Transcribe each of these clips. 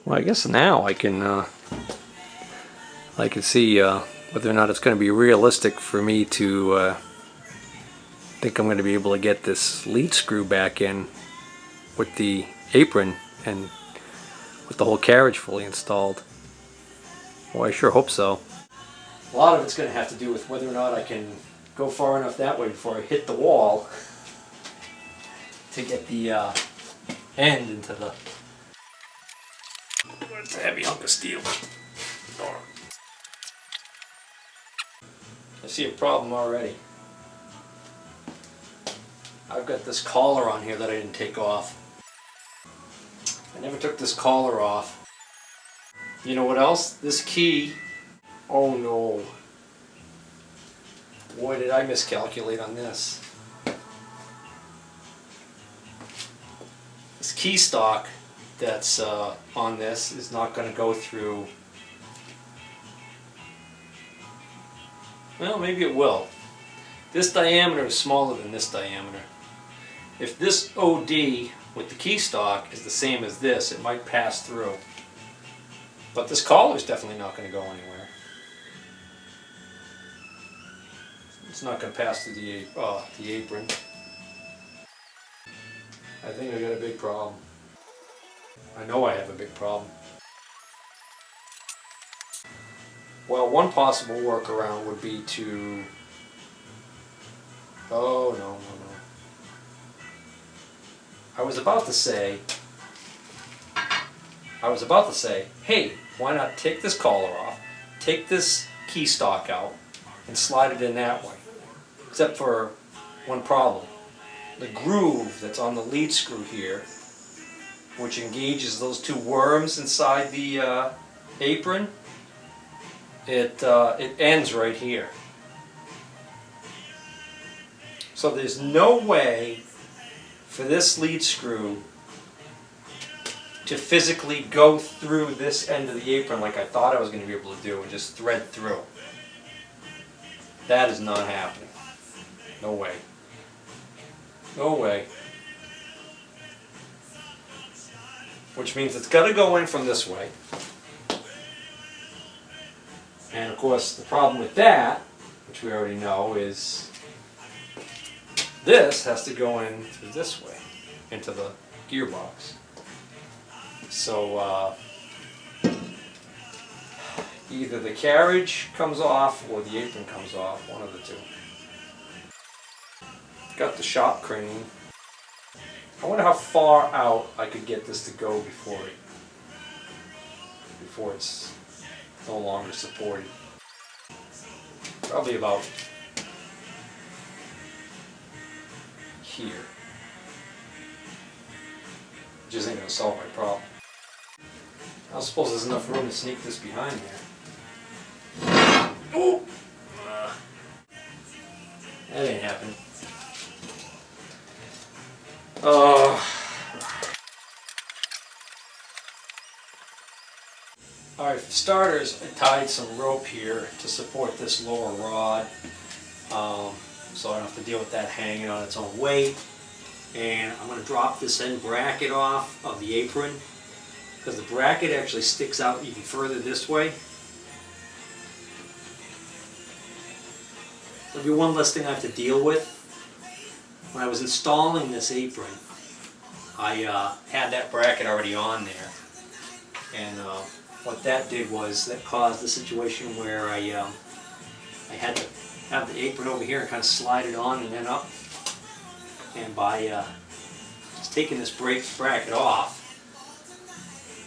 Well, I guess now I can see whether or not it's going to be realistic for me to think I'm going to be able to get this lead screw back in with the apron and with the whole carriage fully installed. Well, I sure hope so. A lot of it's going to have to do with whether or not I can go far enough that way before I hit the wall to get the end into the... It's a heavy hunk of steel. I see a problem already. I've got this collar on here that I didn't take off. I never took this collar off. You know what else? This key. Oh no. Boy, did I miscalculate on this. This key stock that's on this is not going to go through. Well, maybe it will. This diameter is smaller than this diameter. If this OD with the key stock is the same as this, it might pass through. But this collar is definitely not going to go anywhere. It's not going to pass through the apron. I think I got a big problem. I know I have a big problem. Well, one possible workaround would be to... Oh, no. I was about to say, hey, why not take this collar off, take this key stock out, and slide it in that way. Except for one problem. The groove that's on the lead screw here, which engages those two worms inside the apron, it ends right here. So there's no way for this lead screw to physically go through this end of the apron like I thought I was going to be able to do and just thread through. That is not happening. No way. No way. Which means it's got to go in from this way. And of course the problem with that, which we already know, is this has to go in through this way, into the gearbox. So either the carriage comes off or the apron comes off, one of the two. Got the shop crane. I wonder how far out I could get this to go before it's no longer supported. Probably about here. Which isn't going to solve my problem. I suppose there's enough room to sneak this behind there. Oh! That ain't happening. Alright, for starters, I tied some rope here to support this lower rod, so I don't have to deal with that hanging on its own weight. And I'm going to drop this end bracket off of the apron, because the bracket actually sticks out even further this way. So it'll be one less thing I have to deal with. When I was installing this apron, I had that bracket already on there, and what that did was that caused the situation where I had to have the apron over here and kind of slide it on and then up, and by just taking this bracket off,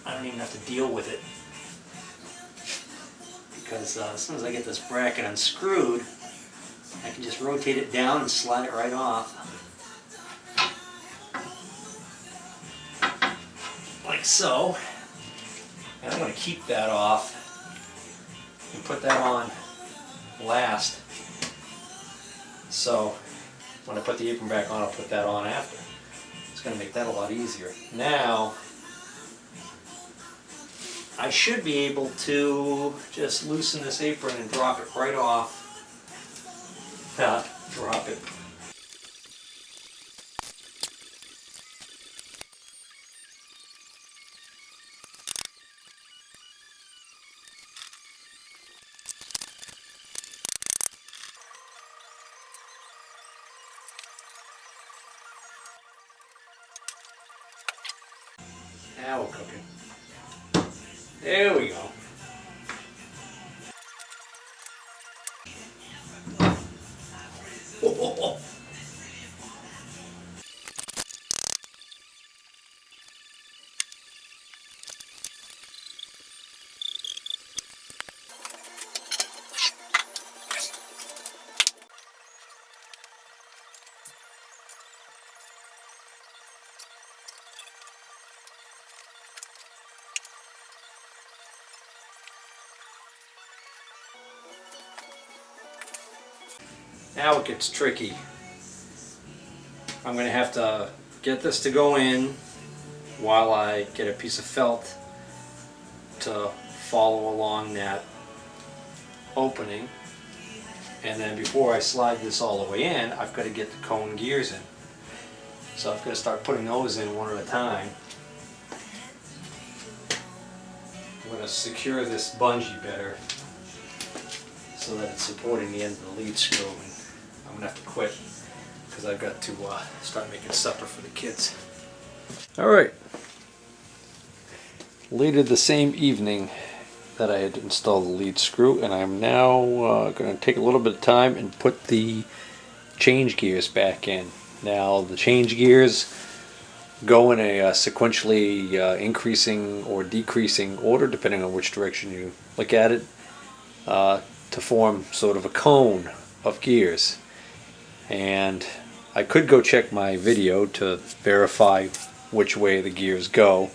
I don't even have to deal with it, because as soon as I get this bracket unscrewed, I can just rotate it down and slide it right off. Like so. And I'm going to keep that off and put that on last. So when I put the apron back on, I'll put that on after. It's going to make that a lot easier. Now I should be able to just loosen this apron and drop it right off. Drop it. Now we're cooking. There we go. Oh. Now it gets tricky. I'm going to have to get this to go in while I get a piece of felt to follow along that opening, and then before I slide this all the way in, I've got to get the cone gears in. So I've got to start putting those in one at a time. I'm going to secure this bungee better so that it's supporting the end of the lead screw. And I'm going to have to quit because I've got to start making supper for the kids. Alright. Later the same evening that I had installed the lead screw, and I'm now going to take a little bit of time and put the change gears back in. Now the change gears go in a sequentially increasing or decreasing order depending on which direction you look at it, to form sort of a cone of gears. And I could go check my video to verify which way the gears go,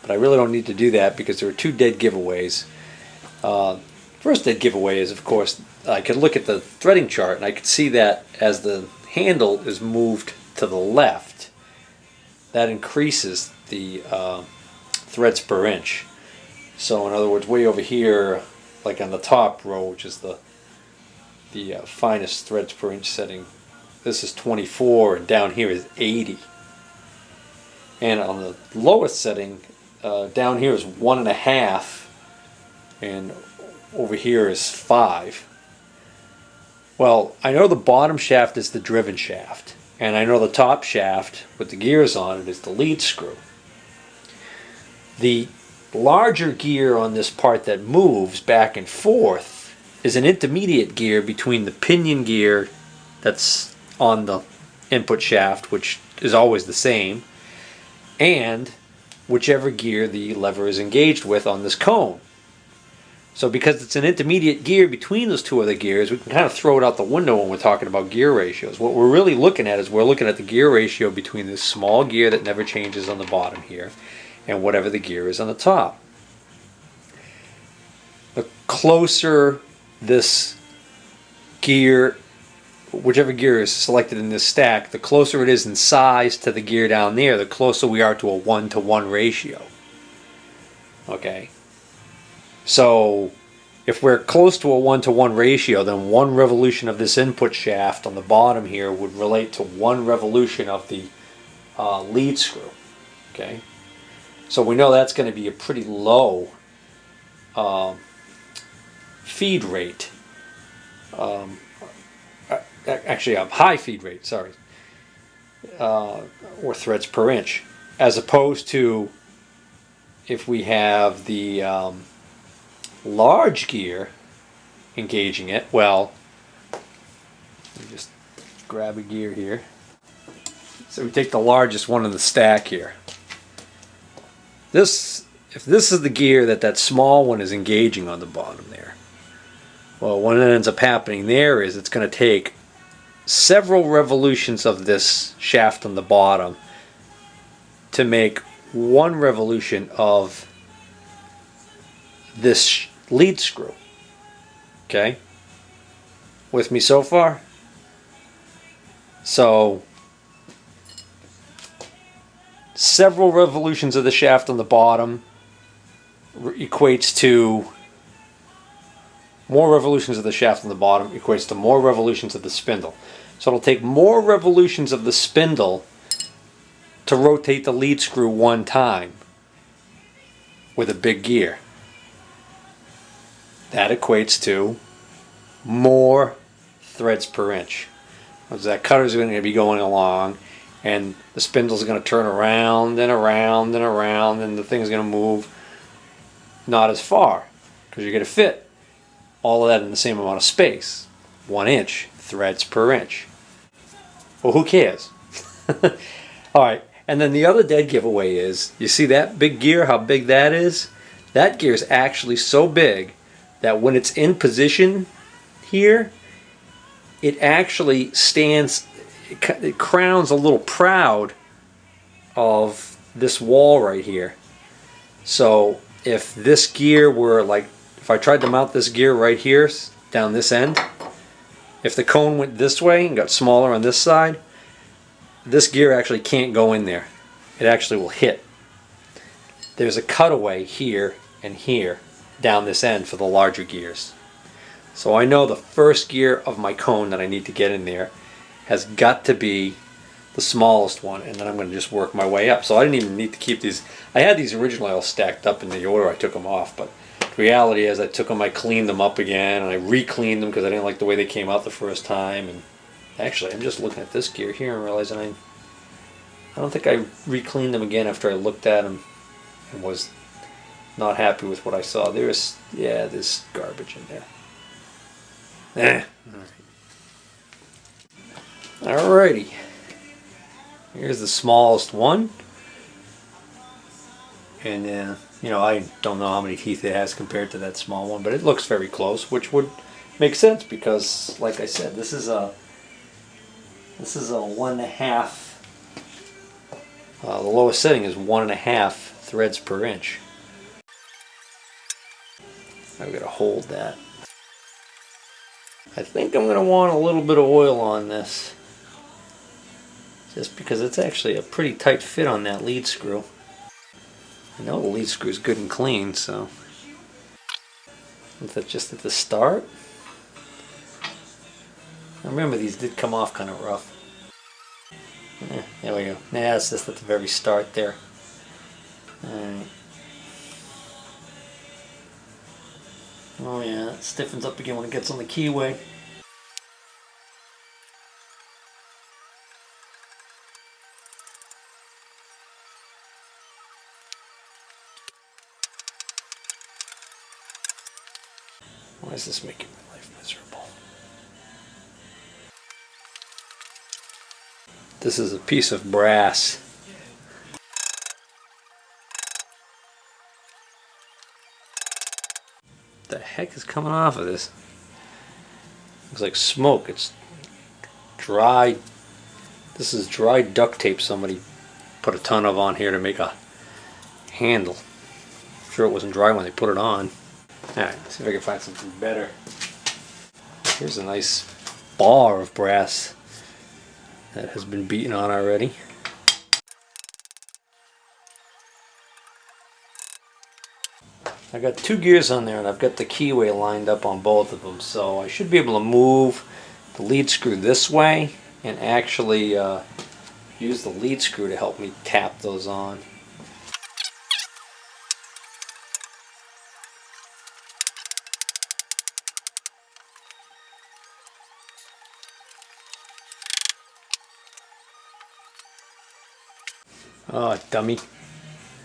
but I really don't need to do that because there are two dead giveaways. First dead giveaway is, of course, I could look at the threading chart and I could see that as the handle is moved to the left, that increases the threads per inch. So in other words, way over here, like on the top row, which is the finest threads per inch setting, this is 24 and down here is 80. And on the lowest setting, down here is 1.5 and over here is 5. Well, I know the bottom shaft is the driven shaft, and I know the top shaft with the gears on it is the lead screw. The larger gear on this part that moves back and forth is an intermediate gear between the pinion gear that's on the input shaft, which is always the same, and whichever gear the lever is engaged with on this cone. So because it's an intermediate gear between those two other gears, we can kind of throw it out the window when we're talking about gear ratios. What we're really looking at is we're looking at the gear ratio between this small gear that never changes on the bottom here and whatever the gear is on the top. The closer this gear, whichever gear is selected in this stack, the closer it is in size to the gear down there, the closer we are to a 1-to-1 ratio. Okay? So if we're close to a 1-to-1 ratio, then one revolution of this input shaft on the bottom here would relate to one revolution of the lead screw. Okay? So we know that's going to be a pretty low feed rate. Actually, a high feed rate, sorry, or threads per inch, as opposed to if we have the large gear engaging it. Well, let me just grab a gear here. So we take the largest one in the stack here. If this is the gear that small one is engaging on the bottom there, well, what ends up happening there is it's going to take several revolutions of this shaft on the bottom to make one revolution of this lead screw. Okay? With me so far? So, several revolutions of the shaft on the bottom equates to more revolutions of the shaft on the bottom equates to more revolutions of the spindle. So it'll take more revolutions of the spindle to rotate the lead screw one time with a big gear. That equates to more threads per inch. Because that cutter is going to be going along and the spindle's going to turn around and around and around, and the thing's going to move not as far, because you're going to fit all of that in the same amount of space. 1 inch threads per inch. Well, who cares? Alright, and then the other dead giveaway is, you see that big gear, how big that is? That gear is actually so big that when it's in position here, it actually stands, it crowns a little proud of this wall right here. So if this gear were like, if I tried to mount this gear right here down this end, if the cone went this way and got smaller on this side, this gear actually can't go in there. It actually will hit. There's a cutaway here and here down this end for the larger gears. So I know the first gear of my cone that I need to get in there has got to be the smallest one, and then I'm going to just work my way up. So I didn't even need to keep these. I had these originally all stacked up in the order I took them off, but the reality is I took them, I cleaned them up again, and I re-cleaned them because I didn't like the way they came out the first time. And actually, I'm just looking at this gear here and realizing I don't think I re-cleaned them again after I looked at them and was not happy with what I saw. There's garbage in there. Alrighty. Here's the smallest one. And you know, I don't know how many teeth it has compared to that small one, but it looks very close, which would make sense because, like I said, this is a 1.5. The lowest setting is 1.5 threads per inch. I've got to hold that. I think I'm going to want a little bit of oil on this, just because it's actually a pretty tight fit on that lead screw. I know the lead screw is good and clean, so is that just at the start? I remember these did come off kind of rough. There we go. Yeah, it's just at the very start there. Alright. Oh yeah, it stiffens up again when it gets on the keyway. Why is this making my life miserable? This is a piece of brass. What the heck is coming off of this? Looks like smoke. It's dry. This is dry duct tape somebody put a ton of on here to make a handle. I'm sure it wasn't dry when they put it on. Alright, let's see if I can find something better. Here's a nice bar of brass that has been beaten on already. I got 2 gears on there and I've got the keyway lined up on both of them, so I should be able to move the lead screw this way and actually use the lead screw to help me tap those on. Oh, dummy.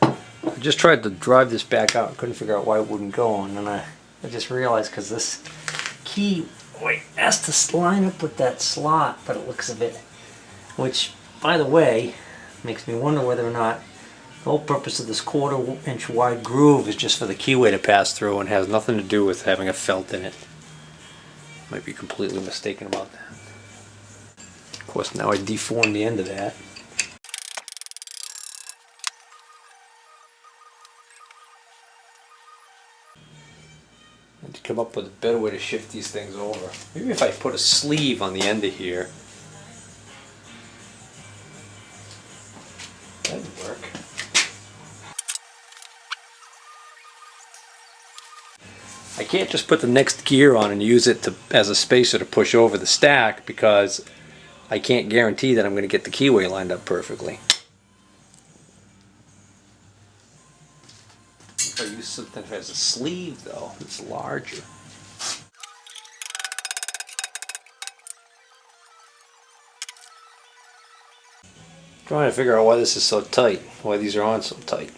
I just tried to drive this back out and couldn't figure out why it wouldn't go, and then I just realized because this key has to line up with that slot, but it looks a bit, which, by the way, makes me wonder whether or not the whole purpose of this 1/4 inch wide groove is just for the keyway to pass through and has nothing to do with having a felt in it. Might be completely mistaken about that. Of course, now I deformed the end of that. To come up with a better way to shift these things over. Maybe if I put a sleeve on the end of here, that'd work. I can't just put the next gear on and use it as a spacer to push over the stack, because I can't guarantee that I'm going to get the keyway lined up perfectly. If I use something that has a sleeve, though, it's larger. Trying to figure out why this is so tight, why these are on so tight.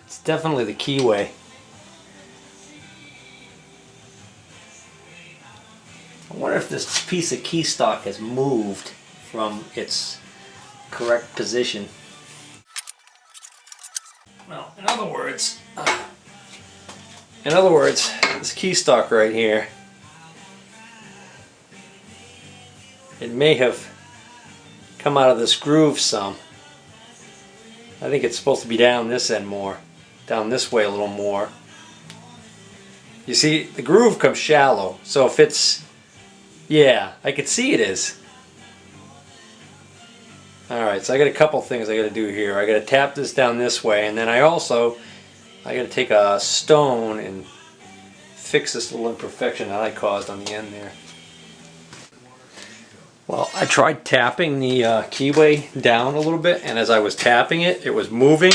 It's definitely the keyway. I wonder if this piece of key stock has moved from its correct position. Well, in other words, this key stock right here, it may have come out of this groove some. I think it's supposed to be down this end more, down this way a little more. You see, the groove comes shallow, so if it's, yeah, I could see it is. Alright, so I got a couple things I got to do here. I got to tap this down this way, and then I got to take a stone and fix this little imperfection that I caused on the end there. Well, I tried tapping the keyway down a little bit, and as I was tapping it, it was moving,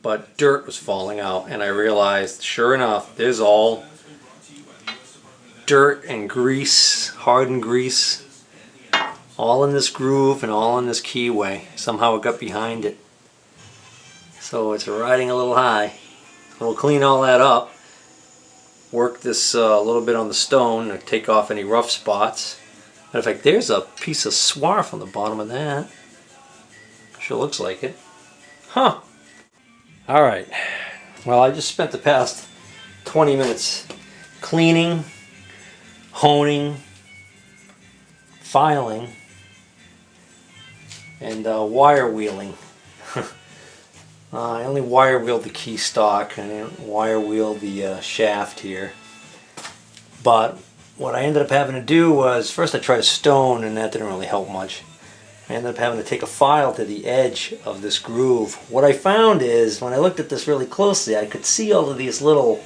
but dirt was falling out, and I realized, sure enough, there's all dirt and grease, hardened grease, all in this groove and all in this keyway. Somehow it got behind it. So it's riding a little high. We'll clean all that up, work this a little bit on the stone to take off any rough spots. Matter of fact, there's a piece of swarf on the bottom of that. Sure looks like it. Huh. Alright. Well, I just spent the past 20 minutes cleaning, honing, filing, and wire wheeling. I only wire wheeled the key stock, and I didn't wire wheel the shaft here. But what I ended up having to do was, first I tried a stone, and that didn't really help much. I ended up having to take a file to the edge of this groove. What I found is, when I looked at this really closely, I could see all of these little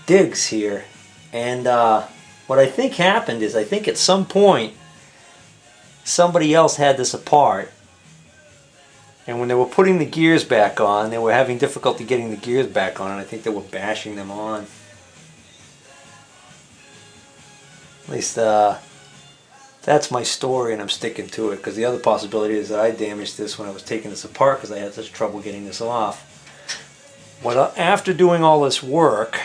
digs here. And what I think happened is, I think at some point somebody else had this apart, and when they were putting the gears back on, they were having difficulty getting the gears back on, and I think they were bashing them on. At least that's my story, and I'm sticking to it, because the other possibility is that I damaged this when I was taking this apart because I had such trouble getting this off. Well, after doing all this work,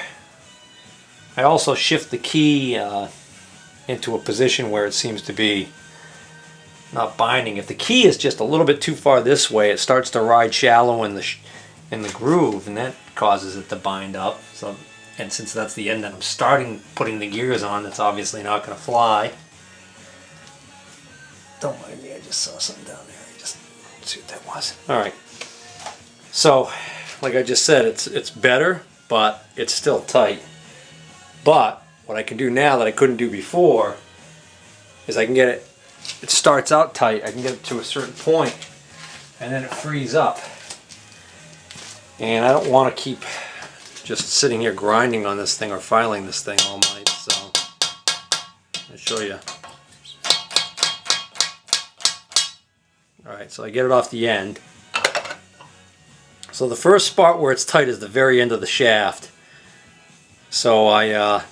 I also shift the key into a position where it seems to be not binding. If the key is just a little bit too far this way, it starts to ride shallow in the groove, and that causes it to bind up. So, and since that's the end that I'm starting putting the gears on, that's obviously not going to fly. Don't mind me, I just saw something down there. I just see what that was. Alright. So, like I just said, it's better, but it's still tight. But what I can do now that I couldn't do before is I can get it, it starts out tight, I can get it to a certain point, and then it frees up. And I don't want to keep just sitting here grinding on this thing or filing this thing all night, so I'll show you. Alright, so I get it off the end. So the first spot where it's tight is the very end of the shaft. So I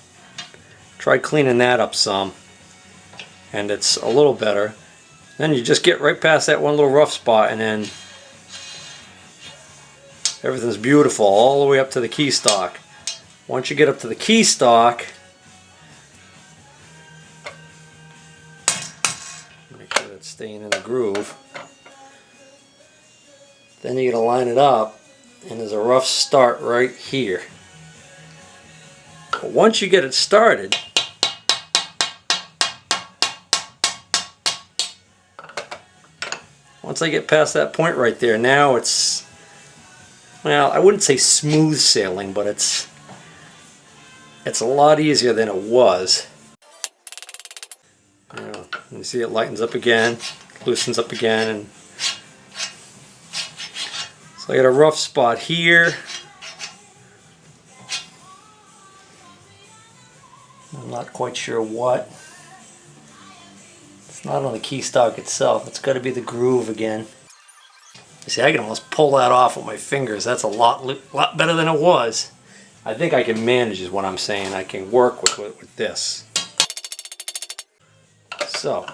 tried cleaning that up some, and it's a little better. Then you just get right past that one little rough spot, and then everything's beautiful all the way up to the key stock. Once you get up to the key stock, make sure it's staying in the groove. Then you're going to line it up, and there's a rough start right here. But once you get it started, once I get past that point right there, now it's, well, I wouldn't say smooth sailing, but it's a lot easier than it was. You see it lightens up again, loosens up again, and so I got a rough spot here. I'm not quite sure what. It's not on the key stock itself. It's got to be the groove again. You see, I can almost pull that off with my fingers. That's a lot better than it was. I think I can manage is what I'm saying. I can work with this. So,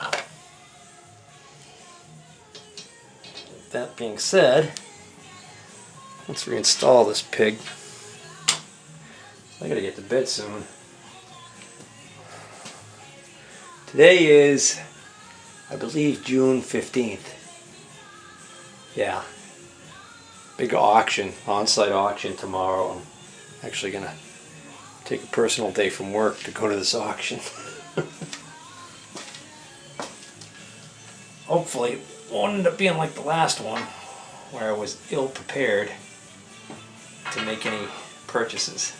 that being said, let's reinstall this pig. I gotta get to bed soon. Today is, I believe, June 15th. Yeah. Big auction, on-site auction tomorrow. I'm actually gonna take a personal day from work to go to this auction. Hopefully it won't end up being like the last one where I was ill prepared to make any purchases.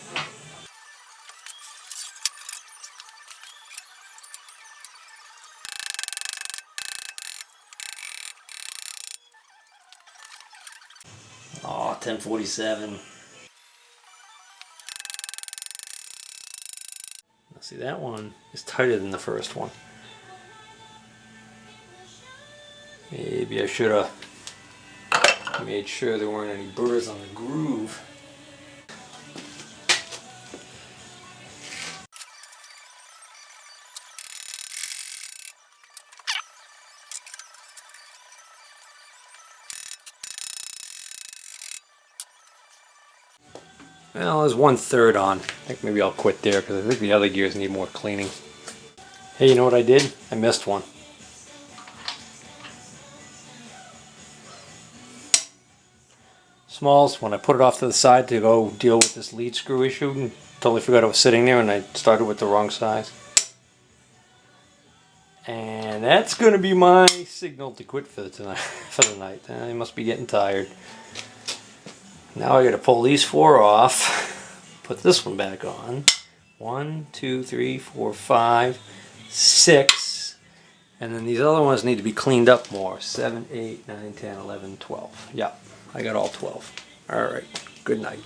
Oh, 1047. Now see, that one is tighter than the first one. Maybe I should have made sure there weren't any burrs on the groove. Well, there's 1/3 on. I think maybe I'll quit there because I think the other gears need more cleaning. Hey, you know what I did? I missed one. Smalls, when I put it off to the side to go deal with this lead screw issue, totally forgot it was sitting there and I started with the wrong size. And that's going to be my signal to quit for the night. I must be getting tired. Now I got to pull these 4 off, put this one back on. 1, 2, 3, 4, 5, 6. And then these other ones need to be cleaned up more. 7, 8, 9, 10, 11, 12. Yeah, I got all 12. Alright, good night.